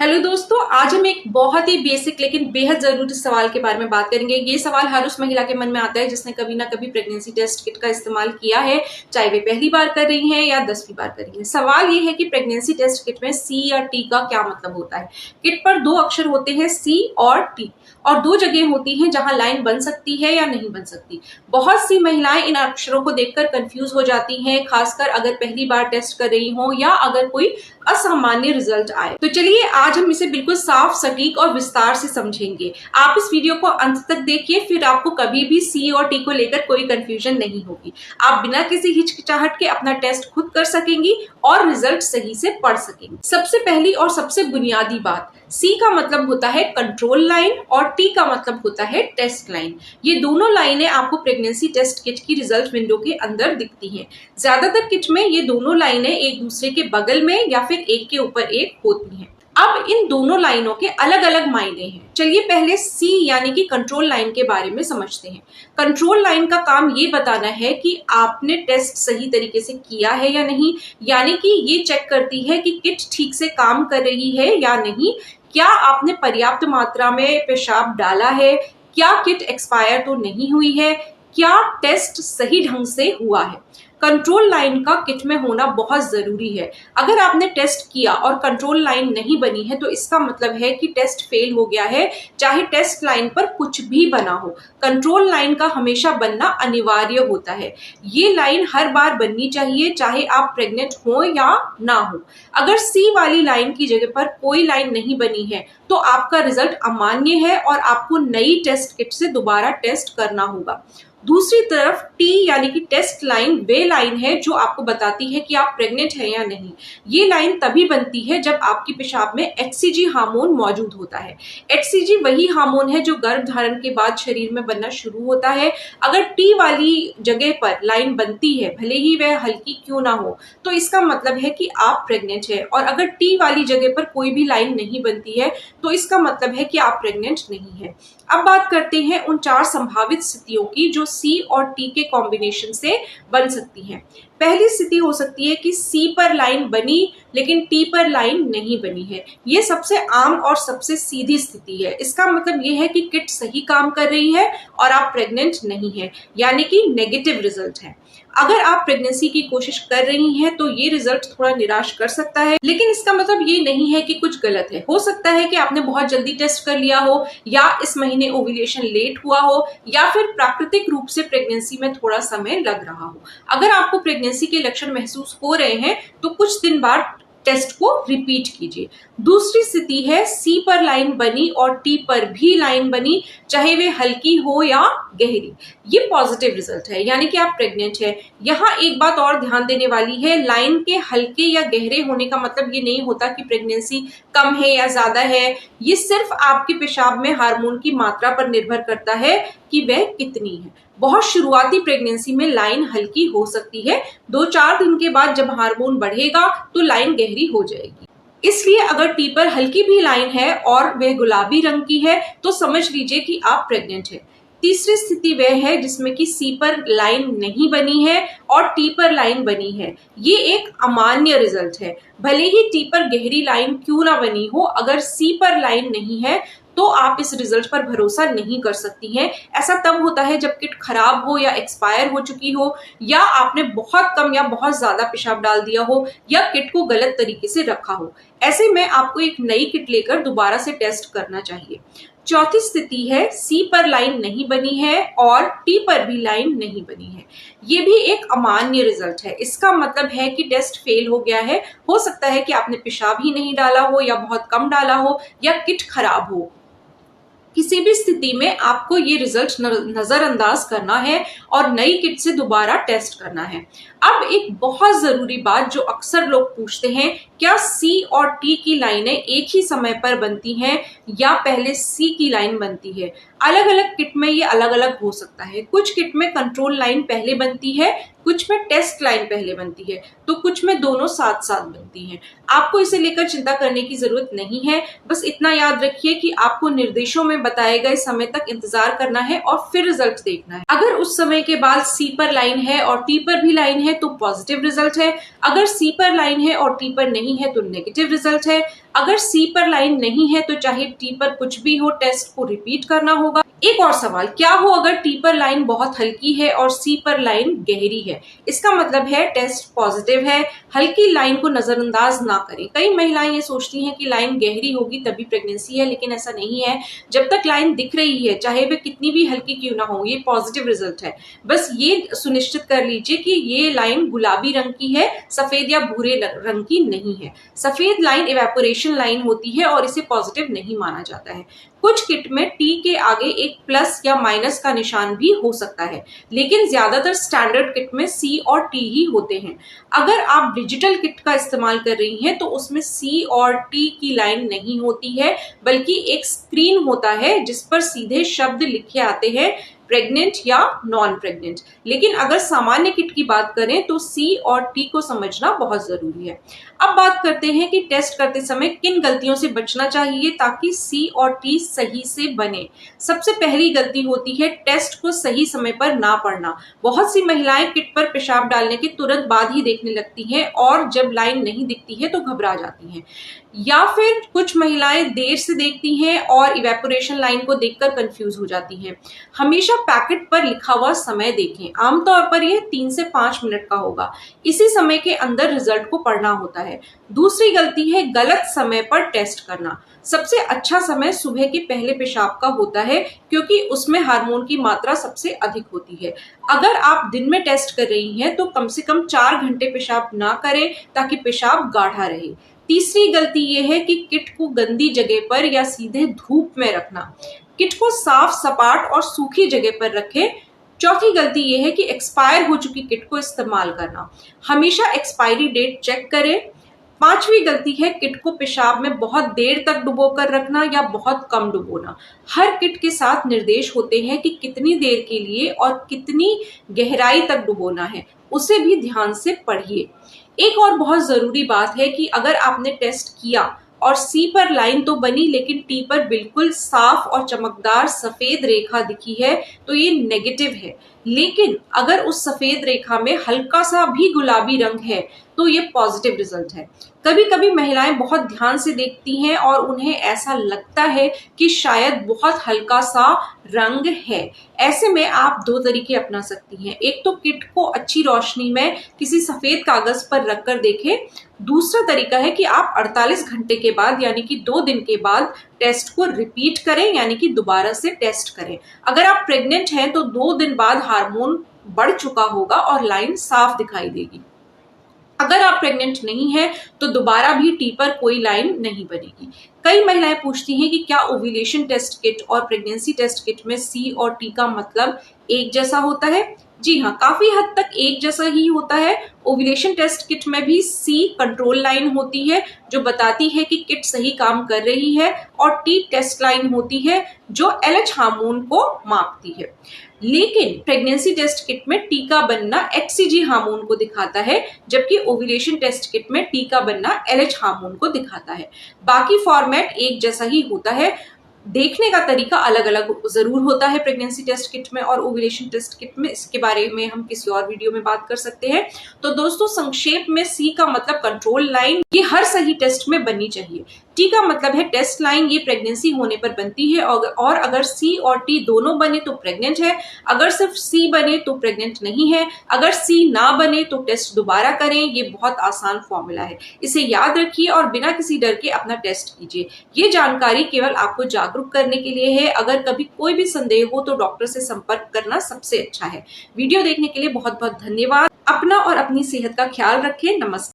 Hello दोस्तों, आज हम एक बहुत ही बेसिक लेकिन बेहद जरूरी सवाल के बारे में बात करेंगे। ये सवाल हर उस महिला के मन में आता है जिसने कभी ना कभी प्रेगनेंसी टेस्ट किट का इस्तेमाल किया है, चाहे वे पहली बार कर रही हैं या 10वीं बार कर रही हैं। सवाल ये है कि प्रेगनेंसी टेस्ट किट में सी या टी का क्या मतलब होता है। किट पर दो अक्षर होते हैं, सी और टी, और दो जगह होती हैं जहां लाइन बन सकती है या नहीं बन सकती। बहुत सी महिलाएं इन अक्षरों को देखकर कंफ्यूज हो जाती हैं, खासकर अगर पहली बार टेस्ट कर रही हो या अगर कोई असामान्य रिजल्ट आए। तो चलिए आज हम इसे बिल्कुल साफ, सटीक और विस्तार से समझेंगे। आप इस वीडियो को अंत तक देखिए, फिर आपको कभी भी सी और टी को लेकर कोई कंफ्यूजन नहीं होगी। आप बिना किसी हिचकिचाहट के अपना टेस्ट खुद कर सकेंगी और रिजल्ट सही से पढ़ सकेंगी। सबसे पहली और सबसे बुनियादी बात, सी का मतलब होता है कंट्रोल लाइन और टी का मतलब होता है टेस्ट लाइन। ये दोनों लाइनें आपको प्रेगनेंसी टेस्ट किट की रिजल्ट विंडो के अंदर दिखती हैं। ज्यादातर किट में ये दोनों लाइनें एक दूसरे के बगल में या फिर एक के ऊपर एक होती हैं। अब इन दोनों लाइनों के अलग अलग मायने हैं। चलिए पहले सी यानी कि कंट्रोल लाइन के बारे में समझते हैं। कंट्रोल लाइन का काम ये बताना है कि आपने टेस्ट सही तरीके से किया है या नहीं, यानी कि ये चेक करती है कि किट ठीक से काम कर रही है या नहीं, क्या आपने पर्याप्त मात्रा में पेशाब डाला है, क्या किट एक्सपायर तो नहीं हुई है, क्या टेस्ट सही ढंग से हुआ है। कंट्रोल लाइन का किट में होना बहुत जरूरी है। अगर आपने टेस्ट किया और कंट्रोल लाइन नहीं बनी है तो इसका मतलब है कि टेस्ट फेल हो गया है, चाहे टेस्ट लाइन पर कुछ भी बना हो। कंट्रोल लाइन का हमेशा बनना अनिवार्य होता है। ये लाइन हर बार बननी चाहिए, चाहे आप प्रेग्नेंट हो या ना हो। अगर सी वाली लाइन की जगह पर कोई लाइन नहीं बनी है तो आपका रिजल्ट अमान्य है और आपको नई टेस्ट किट से दोबारा टेस्ट करना होगा। दूसरी तरफ टी यानी कि टेस्ट लाइन वे लाइन है जो आपको बताती है कि आप प्रेग्नेंट हैं या नहीं। ये लाइन तभी बनती है जब आपकी पेशाब में एचसीजी हार्मोन मौजूद होता है। एचसीजी वही हार्मोन है जो गर्भ धारण के बाद शरीर में बनना शुरू होता है। अगर टी वाली जगह पर लाइन बनती है, भले ही वह हल्की क्यों ना हो, तो इसका मतलब है कि आप प्रेग्नेंट है। और अगर टी वाली जगह पर कोई भी लाइन नहीं बनती है तो इसका मतलब है कि आप प्रेग्नेंट नहीं है। अब बात करते हैं उन 4 संभावित स्थितियों की जो सी और टी के कॉम्बिनेशन से बन सकती हैं। पहली स्थिति हो सकती है कि सी पर लाइन बनी लेकिन टी पर लाइन नहीं बनी है। ये सबसे आम और सबसे सीधी स्थिति है। इसका मतलब ये है कि किट सही काम कर रही है और आप प्रेग्नेंट नहीं है, यानी कि नेगेटिव रिजल्ट है। अगर आप प्रेगनेंसी की कोशिश कर रही हैं तो ये रिजल्ट थोड़ा निराश कर सकता है, लेकिन इसका मतलब ये नहीं है कि कुछ गलत है। हो सकता है कि आपने बहुत जल्दी टेस्ट कर लिया हो, या इस महीने ओव्यूलेशन लेट हुआ हो, या फिर प्राकृतिक रूप से प्रेगनेंसी में थोड़ा समय लग रहा हो। अगर आपको प्रेगनेंसी के लक्षण महसूस हो रहे हैं तो कुछ दिन बाद टेस्ट को रिपीट कीजिए। दूसरी स्थिति है सी पर लाइन बनी और टी पर भी लाइन बनी, चाहे वे हल्की हो या गहरी। ये पॉजिटिव रिजल्ट है, यानी कि आप प्रेग्नेंट है। यहाँ एक बात और ध्यान देने वाली है, लाइन के हल्के या गहरे होने का मतलब ये नहीं होता कि प्रेगनेंसी कम है या ज्यादा है। ये सिर्फ आपके पेशाब में हार्मोन की मात्रा पर निर्भर करता है कि वह कितनी है। बहुत शुरुआती प्रेगनेंसी में लाइन हल्की हो सकती है, 2-4 दिन के बाद जब हार्मोन बढ़ेगा तो लाइन गहरी हो जाएगी। इसलिए अगर टी पर हल्की भी लाइन है और वह गुलाबी रंग की है तो समझ लीजिए कि आप प्रेग्नेंट है। तीसरी स्थिति वह है जिसमें कि सी पर लाइन नहीं बनी है और टी पर लाइन बनी है। ये एक अमान्य रिजल्ट है। भले ही टी पर गहरी लाइन क्यों ना बनी हो, अगर सी पर लाइन नहीं है तो आप इस रिजल्ट पर भरोसा नहीं कर सकती हैं। ऐसा तब होता है जब किट खराब हो या एक्सपायर हो चुकी हो, या आपने बहुत कम या बहुत ज्यादा पेशाब डाल दिया हो, या किट को गलत तरीके से रखा हो। ऐसे में आपको एक नई किट लेकर दोबारा से टेस्ट करना चाहिए। चौथी स्थिति है सी पर लाइन नहीं बनी है और टी पर भी लाइन नहीं बनी है। ये भी एक अमान्य रिजल्ट है। इसका मतलब है कि टेस्ट फेल हो गया है। हो सकता है कि आपने पेशाब ही नहीं डाला हो, या बहुत कम डाला हो, या किट खराब हो। किसी भी स्थिति में आपको ये रिजल्ट नजरअंदाज करना है और नई किट से दोबारा टेस्ट करना है। अब एक बहुत जरूरी बात जो अक्सर लोग पूछते हैं, क्या सी और टी की लाइनें एक ही समय पर बनती हैं या पहले सी की लाइन बनती है। अलग अलग किट में ये अलग अलग हो सकता है। कुछ किट में कंट्रोल लाइन पहले बनती है, कुछ में टेस्ट लाइन पहले बनती है, तो कुछ में दोनों साथ साथ बनती हैं। आपको इसे लेकर चिंता करने की जरूरत नहीं है। बस इतना याद रखिए कि आपको निर्देशों में बताए गए समय तक इंतजार करना है और फिर रिजल्ट देखना है। अगर उस समय के बाद सी पर लाइन है और टी पर भी लाइन है तो पॉजिटिव रिजल्ट है, अगर सी पर लाइन है और टी पर नहीं है तो नेगेटिव रिजल्ट है। अगर सी पर लाइन नहीं है तो चाहे टी पर कुछ भी हो, टेस्ट को रिपीट करना होगा। एक और सवाल, क्या हो अगर टी पर लाइन बहुत हल्की है और सी पर लाइन गहरी है? इसका मतलब है टेस्ट पॉजिटिव है। हल्की लाइन को नजरअंदाज ना करें। कई महिलाएं ये सोचती हैं कि लाइन गहरी होगी तभी प्रेगनेंसी है, लेकिन ऐसा नहीं है। जब तक लाइन दिख रही है, चाहे वे कितनी भी हल्की क्यों ना हो, ये पॉजिटिव रिजल्ट है। बस ये सुनिश्चित कर लीजिए कि ये लाइन गुलाबी रंग की है, सफेद या भूरे रंग की नहीं है। सफेद लाइन इवेपोरेशन लाइन होती है और इसे पॉजिटिव नहीं माना जाता है। कुछ किट में टी के आगे एक प्लस या माइनस का निशान भी हो सकता है, लेकिन ज्यादातर स्टैंडर्ड किट में सी और टी ही होते हैं। अगर आप डिजिटल किट का इस्तेमाल कर रही हैं तो उसमें सी और टी की लाइन नहीं होती है, बल्कि एक स्क्रीन होता है जिस पर सीधे शब्द लिखे आते हैं, प्रेग्नेंट या नॉन प्रेग्नेंट। लेकिन अगर सामान्य किट की बात करें तो सी और टी को समझना बहुत जरूरी है। अब बात करते हैं कि टेस्ट करते समय किन गलतियों से बचना चाहिए ताकि सी और टी सही से बने। सबसे पहली गलती होती है टेस्ट को सही समय पर ना पढ़ना। बहुत सी महिलाएं किट पर पेशाब डालने के तुरंत बाद ही देखने लगती हैं और जब लाइन नहीं दिखती है तो घबरा जाती हैं। या फिर कुछ महिलाएं देर से देखती हैं और इवेपोरेशन लाइन को देखकर कंफ्यूज हो जाती हैं। हमेशा पैकेट पर लिखा हुआ समय देखें। आमतौर पर यह 3 से 5 मिनट का होगा। इसी समय के अंदर रिजल्ट को पढ़ना होता है। दूसरी गलती है गलत समय पर टेस्ट करना। सबसे अच्छा समय सुबह के पहले पेशाब का होता है, क्योंकि उसमें हार्मोन की मात्रा सबसे अधिक होती है। अगर आप दिन में टेस्ट कर रही हैं तो कम से कम 4 घंटे पेशाब ना करें ताकि पेशाब गाढ़ा रहे। तीसरी गलती यह है कि किट को गंदी जगह पर या सीधे धूप में रखना। किट को साफ, सपाट और सूखी जगह पर रखें। चौथी गलती यह है कि एक्सपायर हो चुकी किट को इस्तेमाल करना। हमेशा एक्सपायरी डेट चेक करें। पांचवी गलती है किट को पेशाब में बहुत देर तक डुबो कर रखना या बहुत कम डुबोना। हर किट के साथ निर्देश होते हैं कि कितनी देर के लिए और कितनी गहराई तक डुबोना है, उसे भी ध्यान से पढ़िए। एक और बहुत जरूरी बात है कि अगर आपने टेस्ट किया और सी पर लाइन तो बनी लेकिन टी पर बिल्कुल साफ और चमकदार सफेद रेखा दिखी है तो ये नेगेटिव है। लेकिन अगर उस सफेद रेखा में हल्का सा भी गुलाबी रंग है तो ये पॉजिटिव रिजल्ट है। कभी कभी महिलाएं बहुत ध्यान से देखती हैं और उन्हें ऐसा लगता है कि शायद बहुत हल्का सा रंग है। ऐसे में आप 2 तरीके अपना सकती हैं। एक तो किट को अच्छी रोशनी में किसी सफेद कागज पर रखकर देखें। दूसरा तरीका है कि आप 48 घंटे के बाद यानी कि 2 दिन के बाद टेस्ट को रिपीट करें, यानी कि दोबारा से टेस्ट करें। अगर आप प्रेग्नेंट हैं तो 2 दिन बाद हार्मोन बढ़ चुका होगा और लाइन साफ दिखाई देगी। अगर आप प्रेग्नेंट नहीं हैं तो दोबारा भी टी पर कोई लाइन नहीं बनेगी। कई महिलाएं पूछती हैं कि क्या ओव्यूलेशन टेस्ट किट और प्रेगनेंसी टेस्ट किट में सी और टी का मतलब एक जैसा होता है? जी हाँ, काफी हद तक एक जैसा ही होता है। ओव्यूलेशन टेस्ट किट में भी सी कंट्रोल लाइन होती है जो बताती है कि किट सही काम कर रही है, और टी टेस्ट लाइन होती है जो एलएच हार्मोन को मापती है। लेकिन प्रेगनेंसी टेस्ट किट में टी का बनना एचसीजी हार्मोन को दिखाता है, जबकि ओव्यूलेशन टेस्ट किट में टी का बनना एलएच हार्मोन को दिखाता है। बाकी फॉर्मेट एक जैसा ही होता है। देखने का तरीका अलग अलग जरूर होता है प्रेगनेंसी टेस्ट किट में और ओव्यूलेशन टेस्ट किट में। इसके बारे में हम किसी और वीडियो में बात कर सकते हैं। तो दोस्तों, संक्षेप में सी का मतलब कंट्रोल लाइन, ये हर सही टेस्ट में बननी चाहिए। टी का मतलब है टेस्ट लाइन, ये प्रेगनेंसी होने पर बनती है, और अगर सी और टी दोनों बने तो प्रेग्नेंट है। अगर सिर्फ सी बने तो प्रेग्नेंट नहीं है। अगर सी ना बने तो टेस्ट दोबारा करें। ये बहुत आसान फॉर्मूला है, इसे याद रखिए और बिना किसी डर के अपना टेस्ट कीजिए। ये जानकारी केवल आपको जागरूक करने के लिए है। अगर कभी कोई भी संदेह हो तो डॉक्टर से संपर्क करना सबसे अच्छा है। वीडियो देखने के लिए बहुत बहुत धन्यवाद। अपना और अपनी सेहत का ख्याल रखें। नमस्कार।